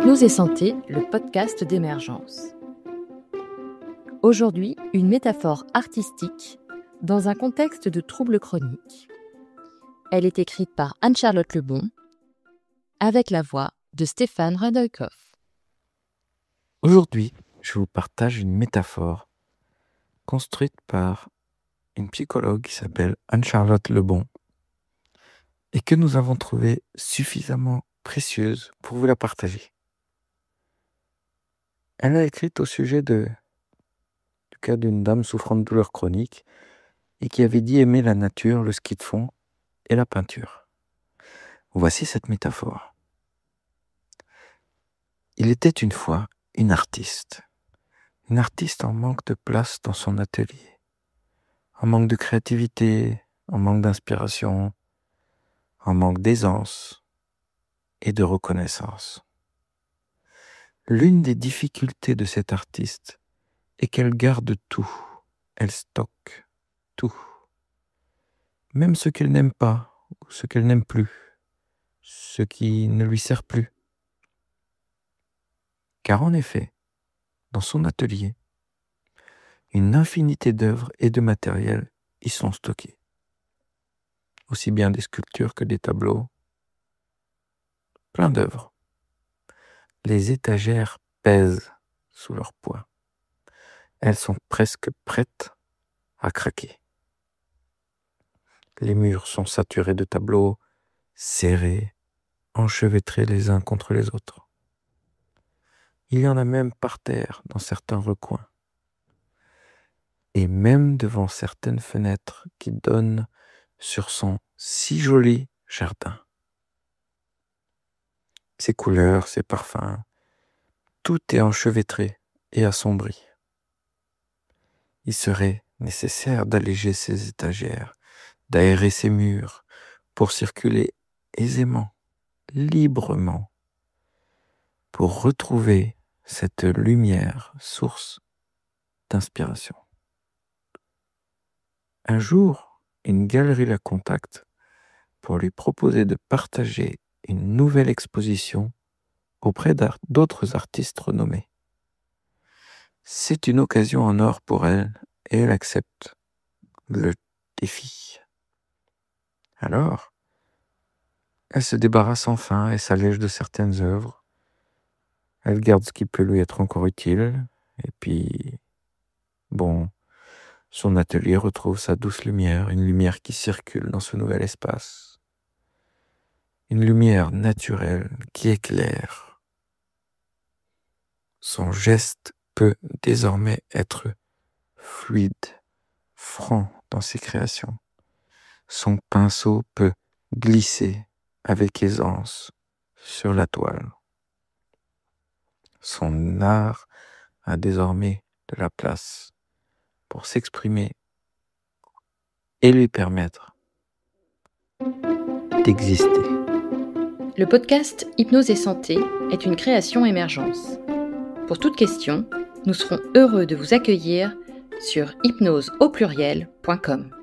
Hypnose et santé, le podcast d'Emergence. Aujourd'hui, une métaphore artistique dans un contexte de troubles chroniques. Elle est écrite par Anne-Charlotte Lebon, avec la voix de Stéphane Radojkov. Aujourd'hui, je vous partage une métaphore construite par une psychologue qui s'appelle Anne-Charlotte Lebon et que nous avons trouvée suffisamment précieuse pour vous la partager. Elle a écrit au sujet du cas d'une dame souffrant de douleurs chroniques et qui avait dit aimer la nature, le ski de fond et la peinture. Voici cette métaphore. Il était une fois une artiste en manque de place dans son atelier, en manque de créativité, en manque d'inspiration, en manque d'aisance et de reconnaissance. L'une des difficultés de cette artiste est qu'elle garde tout, elle stocke tout, même ce qu'elle n'aime pas ou ce qu'elle n'aime plus, ce qui ne lui sert plus. Car en effet, dans son atelier, une infinité d'œuvres et de matériel y sont stockés. Aussi bien des sculptures que des tableaux, plein d'œuvres. Les étagères pèsent sous leur poids. Elles sont presque prêtes à craquer. Les murs sont saturés de tableaux, serrés, enchevêtrés les uns contre les autres. Il y en a même par terre dans certains recoins. Et même devant certaines fenêtres qui donnent sur son si joli jardin. Ses couleurs, ses parfums, tout est enchevêtré et assombri. Il serait nécessaire d'alléger ses étagères, d'aérer ses murs pour circuler aisément, librement, pour retrouver cette lumière, source d'inspiration. Un jour, une galerie la contacte pour lui proposer de partager une nouvelle exposition auprès d'autres artistes renommés. C'est une occasion en or pour elle et elle accepte le défi. Alors, elle se débarrasse enfin et s'allège de certaines œuvres. Elle garde ce qui peut lui être encore utile et puis, son atelier retrouve sa douce lumière, une lumière qui circule dans ce nouvel espace. Une lumière naturelle qui éclaire. Son geste peut désormais être fluide, franc dans ses créations. Son pinceau peut glisser avec aisance sur la toile. Son art a désormais de la place pour s'exprimer et lui permettre d'exister. Le podcast Hypnose et santé est une création Émergence. Pour toute question, nous serons heureux de vous accueillir sur hypnoseaupluriel.com.